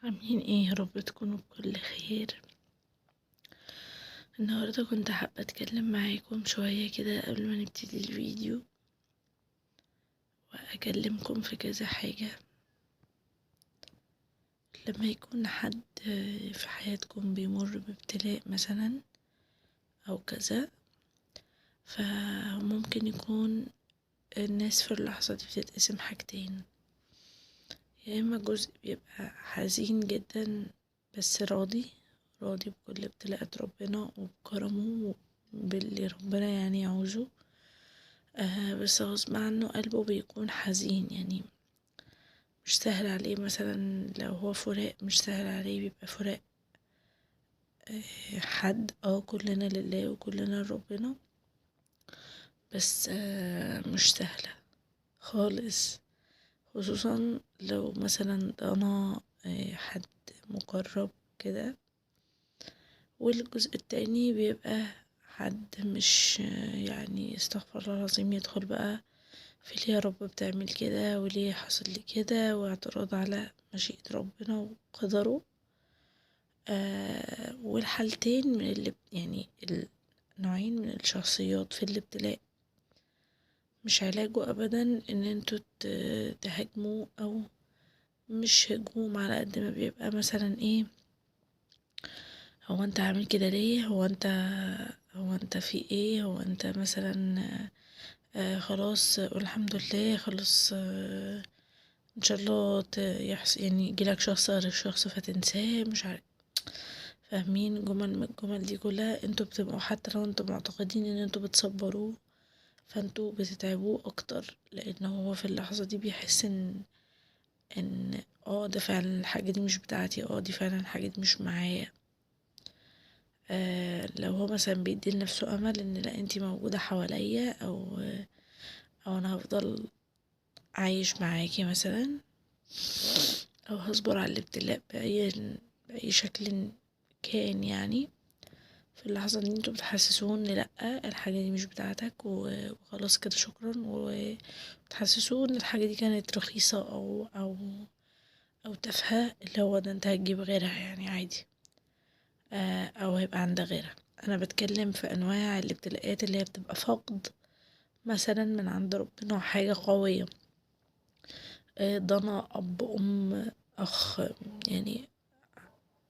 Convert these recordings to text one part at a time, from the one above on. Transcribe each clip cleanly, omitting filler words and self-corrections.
عاملين ايه؟ يا رب تكونوا بكل خير. النهاردة كنت حابة اتكلم معاكم شوية كده قبل ما نبتدي الفيديو، واكلمكم في كذا حاجة. لما يكون حد في حياتكم بيمر بابتلاء مثلا او كذا، فممكن يكون الناس في اللحظة دي بتتقسم حاجتين: يا اما جزء بيبقى حزين جدا بس راضي بكل ابتلاءات ربنا وبكرمه باللي ربنا يعني يعوزه، بس غصب عنه قلبه بيكون حزين، يعني مش سهل عليه. مثلا لو هو فراق مش سهل عليه، بيبقى فراق حد كلنا لله وكلنا لربنا، بس مش سهلة خالص، خصوصا لو مثلا ضنا حد مقرب كده. والجزء التاني بيبقى حد مش يعني استغفر الله العظيم يدخل بقى في ليه يا رب بتعمل كده وليه حصل لي كده، واعتراض على مشيئة ربنا وقدره. والحالتين من اللي يعني النوعين من الشخصيات في الابتلاء مش علاجه ابدا ان انتوا تهاجموا، او مش هجوم على قد ما بيبقى مثلا ايه: هو انت عامل كده ليه؟ هو انت في ايه؟ هو انت مثلا خلاص قول الحمد لله، خلاص ان شاء الله يحصل يعني يجيلك شخص غير الشخص فتنساه، مش عارف. فاهمين؟ جمل من الجمل دي كلها انتوا بتبقوا حتى لو انتوا معتقدين ان انتوا بتصبروه، فانتوا بتتعبوه اكتر، لان هو في اللحظة دي بيحس ان ده فعلا الحاجة دي مش بتاعتي، دي فعلا الحاجة دي مش معايا. لو هو مثلا بيدي لنفسه امل ان لا انتي موجودة حواليا، او انا هفضل عايش معاكي مثلا، او هصبر على الابتلاء بأي شكل كان. يعني في اللحظة دي انتوا بتحسسوه ان لأ الحاجة دي مش بتاعتك وخلاص كده شكرا، وبتحسسوه ان الحاجة دي كانت رخيصة او تافهة، اللي هو ده انت هتجيب غيرها يعني عادي، او هيبقى عندك غيرها. انا بتكلم في انواع الابتلاءات اللي هي بتبقى فقد مثلا من عند ربنا حاجة قوية، ضنا اب ام اخ، يعني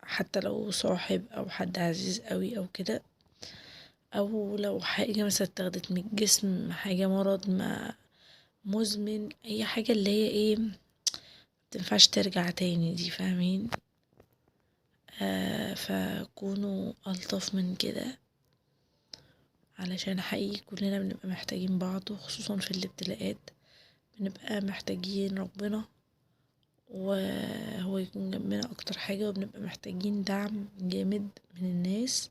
حتى لو صاحب او حد عزيز قوي او كده، او لو حاجة مثلا اتاخدت من الجسم، حاجة مرض ما مزمن، اي حاجة اللي هي ايه متنفعش ترجع تاني دي، فاهمين؟ فكونوا ألطف من كده، علشان حقيقي كلنا بنبقى محتاجين بعض، وخصوصا في الابتلاءات بنبقى محتاجين ربنا وهو يكون جنبنا اكتر حاجة، وبنبقى محتاجين دعم جامد من الناس،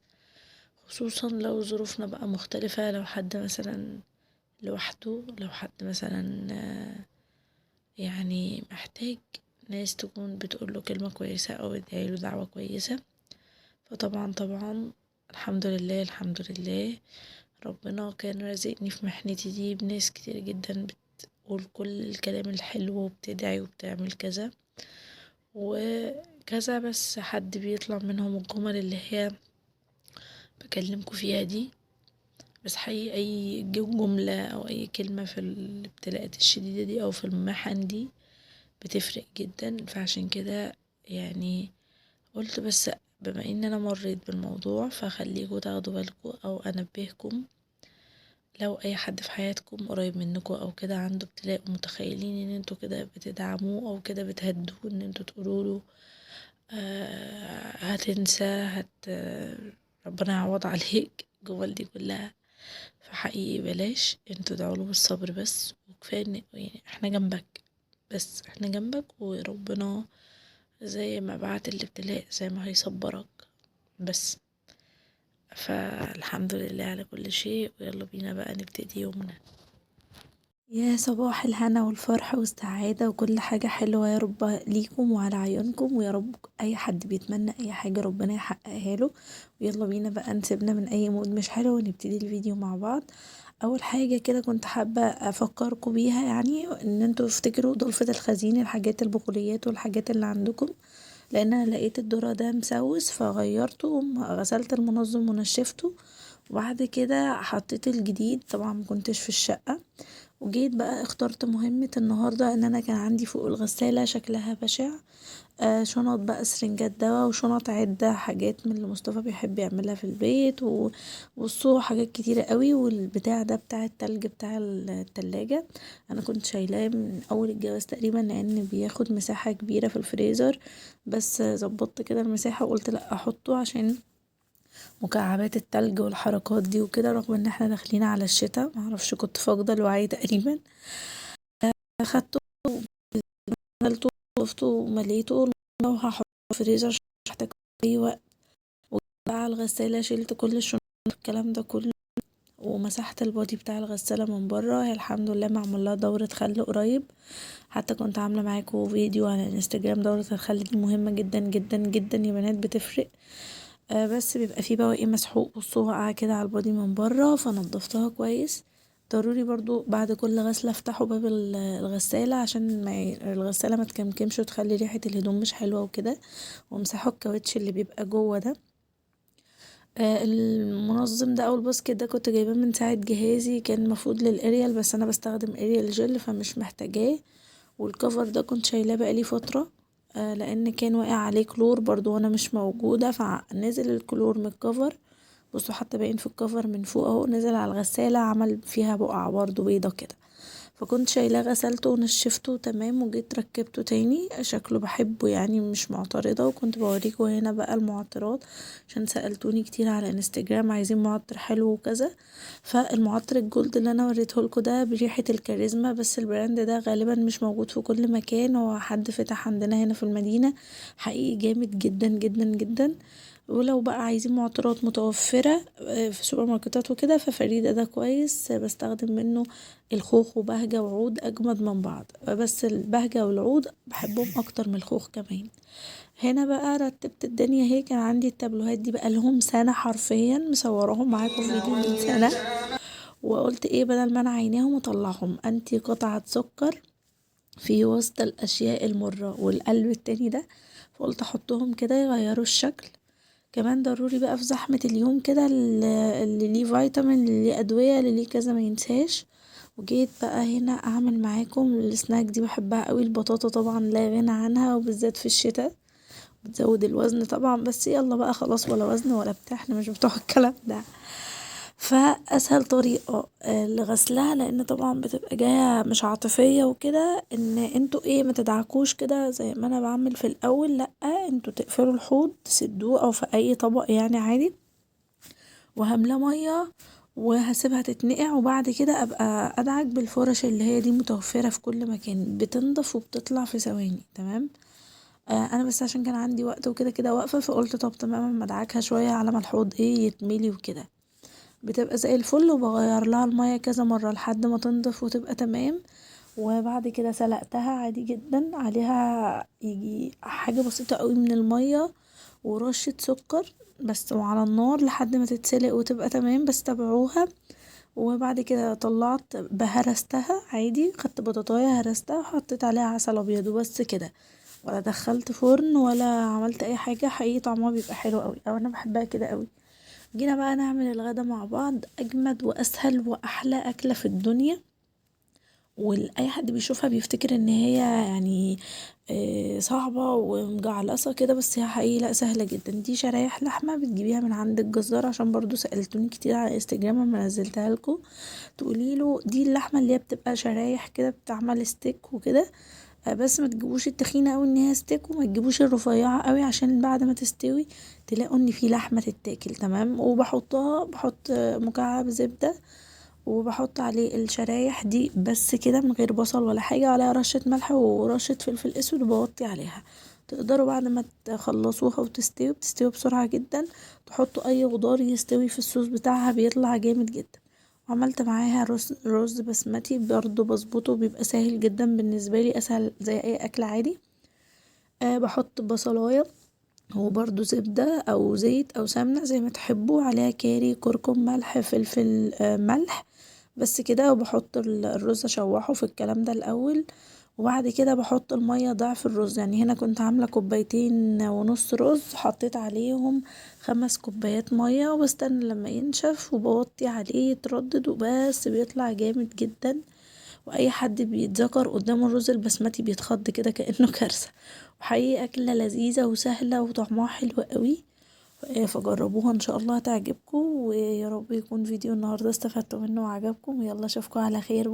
خصوصا لو ظروفنا بقى مختلفة. لو حد مثلا لوحده، لو حد مثلا يعني محتاج ناس تكون بتقوله كلمة كويسة او بتدعيله دعوة كويسة، فطبعا الحمد لله الحمد لله ربنا كان رازقني في محنتي دي بناس كتير جدا بتقول كل الكلام الحلو وبتدعي وبتعمل كذا وكذا، بس حد بيطلع منهم الجمل اللي هي بكلمكوا فيها دي. بس حقيقي اي جملة او اي كلمة في الابتلاءات الشديدة دي او في المحن دي بتفرق جدا. فعشان كده يعني قلت بس بما ان انا مريت بالموضوع فخليكوا تاخدوا بالكوا او انبهكم، لو اي حد في حياتكم قريب منكوا او كده عنده ابتلاء ومتخيلين ان انتوا كده بتدعموه او كده بتهدوه، ان انتوا تقولوله هتنسى ربنا يعوض عليك الجمل دي كلها. فحقيقي بلاش، انتوا ادعوله بالصبر بس، وكفاية ان يعني احنا جنبك، بس احنا جنبك، وربنا زي ما بعت الابتلاء زي ما هيصبرك بس. فالحمد لله على كل شيء، ويلا بينا بقى نبتدي يومنا. يا صباح الهنا والفرح والسعادة وكل حاجة حلوة يا رب ليكم وعلى عيونكم، ويا رب اي حد بيتمنى اي حاجة ربنا يحققها له. ويلا بينا بقى نسيبنا من اي مود مش حلو ونبتدي الفيديو مع بعض. اول حاجة كده كنت حابة افكركم بيها، يعني ان انتوا تفتكروا ضلفة الخزين، الحاجات البقوليات والحاجات اللي عندكم لان انا لقيت الذرة ده مسوس فغيرته، غسلت المنظم ونشفته، وبعد كده حطيت الجديد. طبعا مكنتش في الشقة، وجيت بقى اخترت مهمة النهاردة ان انا كان عندي فوق الغسالة شكلها بشع. شنط بقى، سرنجات دوا، وشنط عدة، حاجات من اللي مصطفى بيحب يعملها في البيت والصو حاجات كتيرة قوي. والبتاع ده بتاع التلج بتاع التلاجة، انا كنت شايلاه من اول الجواز تقريبا لان بياخد مساحة كبيرة في الفريزر، بس ظبطت كده المساحة وقلت لا احطه عشان مكعبات التلج والحركات دي وكده، رغم ان احنا داخلين على الشتاء. معرفش كنت فاقدة الوعي تقريبا. اخدته، غسلته، وقفته ومليته، وهحطه في الفريزر عشان مش هحتاجه في اي وقت. وبقى على الغسالة شلت كل الشنط الكلام ده كله، ومسحت البادي بتاع الغسالة من بره. هي الحمد لله معمول لها دورة خل قريب، حتى كنت عاملة معاكم فيديو على الانستجرام. دورة الخل دي مهمة جدا جدا جدا يا بنات، بتفرق. بس بيبقى فيه بواقي مسحوق والصوقعة كده على البادي من بره، فنضفتها كويس. ضروري برضو بعد كل غسلة افتحوا باب الغسالة عشان الغسالة ما تكمكمش وتخلي ريحة الهدوم مش حلوة وكده، وامسحوا الكاوتش اللي بيبقى جوه ده. المنظم ده او الباسكت ده كنت جايباه من ساعة جهازي، كان مفروض للاريال بس انا بستخدم اريال جل فمش محتاجاه. والكفر ده كنت شايلاه بقالي فترة، لان كان واقع عليه كلور برضو وانا مش موجودة، فنزل الكلور من الكفر. بصوا حتى باين في الكفر من فوق اهو، نزل على الغسالة عمل فيها بقع برضو بيضة كده. فكنت شايلاه غسلته ونشفته تمام، وجيت ركبته تاني. شكله بحبه يعني، مش معترضة. وكنت بوريكم هنا بقى المعطرات عشان سألتوني كتير على انستجرام عايزين معطر حلو وكذا. فالمعطر الجولد اللي انا وريتهولكوا ده بريحة الكاريزما، بس البراند ده غالبا مش موجود في كل مكان، هو حد فتح عندنا هنا في المدينة. حقيقي جامد جدا جدا جدا. ولو بقى عايزين معطرات متوفرة في سوبر ماركتات وكده، ففريدة ده كويس، بستخدم منه الخوخ وبهجة وعود أجمد من بعض، بس البهجة والعود بحبهم أكتر من الخوخ كمان. هنا بقى رتبت الدنيا. هي كان عندي التابلوهات دي بقى لهم سنة حرفيا، مصوراهم معاكم فيديو من سنة، وقلت ايه بدل ما انا عيناهم اطلعهم. انتي قطعة سكر في وسط الاشياء المرة والقلب التاني ده، فقلت احطهم كده يغيروا الشكل. كمان ضروري بقى في زحمة اليوم كده اللي ليه فيتامين، اللي ليه ادوية، اللي ليه كذا، ما ينساش. وجيت بقى هنا اعمل معاكم السناك دي، بحبها قوي. البطاطا طبعا لا غنى عنها، وبالذات في الشتاء بتزود الوزن طبعا، بس يلا بقى خلاص، ولا وزن ولا بتاع، احنا مش بتوع الكلام ده. فاسهل طريقة لغسلها، لان طبعا بتبقى جاية مش عاطفية وكده، ان انتوا ايه ما تدعكوش كده زي ما انا بعمل في الاول. لا، انتوا تقفلوا الحوض تسدوه او في اي طبق يعني عادي، وهملاه مية وهسيبها تتنقع، وبعد كده ابقى ادعك بالفرش اللي هي دي متوفرة في كل مكان، بتنضف وبتطلع في ثواني تمام. انا بس عشان كان عندي وقت وكده كده واقفة، فقلت طب تمام اما ادعكها شوية على ما الحوض ايه يتملي وكده، بتبقى زي الفل. وبغير لها المية كذا مرة لحد ما تنضف وتبقى تمام. وبعد كده سلقتها عادي جدا، عليها يجي حاجة بسيطة قوي من المية ورشة سكر بس، وعلى النار لحد ما تتسلق وتبقى تمام، بس تابعوها. وبعد كده طلعت بهرستها عادي، خدت بطاطاية هرستها وحطيت عليها عسل ابيض وبس كده، ولا دخلت فرن ولا عملت اي حاجة. حقيقي طعمها بيبقى حلو قوي، او انا بحبها كده قوي. جينا بقى نعمل الغدا مع بعض. اجمد واسهل واحلى اكلة في الدنيا، واي حد بيشوفها بيفتكر ان هي يعني صعبة ومجعلصة كده، بس هي حقيقي لا، سهلة جدا. دي شرايح لحمة بتجيبيها من عند الجزار، عشان برضو سألتوني كتير على انستجرام لما نزلتها لكم تقوليله دي اللحمة اللي هي بتبقى شرايح كده بتعمل ستيك وكده. بس ما تجيبوش التخينة اوي ان هي ستيك، وما تجيبوش الرفيعة اوي عشان بعد ما تستوي تلاقوا ان في لحمة تتاكل تمام. بحط مكعب زبدة، وبحط عليه الشرايح دي بس كده من غير بصل ولا حاجة، وعليها رشة ملح ورشة فلفل اسود، وبغطي عليها. تقدروا بعد ما تخلصوها وتستوي، بتستوي بسرعة جدا، تحطوا اي خضار يستوي في الصوص بتاعها بيطلع جامد جدا. وعملت معاها رز بسمتي برضو بظبطه، بيبقى سهل جدا بالنسبة لي، اسهل زي اي اكل عادي. بحط بصلاية وبرضو زبدة او زيت او سمنة زي ما تحبوا، عليها كاري، كركم، ملح، فلفل ملح، بس كده. وبحط الرز اشوحه في الكلام ده الاول، وبعد كده بحط المية ضعف الرز. يعني هنا كنت عاملة 2.5 كوباية رز، حطيت عليهم 5 كوبايات مية وبستنى لما ينشف وبوطي عليه يتردد وبس. بيطلع جامد جدا، واي حد بيتذكر قدامه الرز البسمتي بيتخض كده كأنه كارثة. وحقيقي اكلة لذيذة وسهلة وطعمها حلو قوي. فجربوها ان شاء الله هتعجبكم، ويا رب يكون فيديو النهاردة استفدتوا منه وعجبكم. ويلا اشوفكم على خير.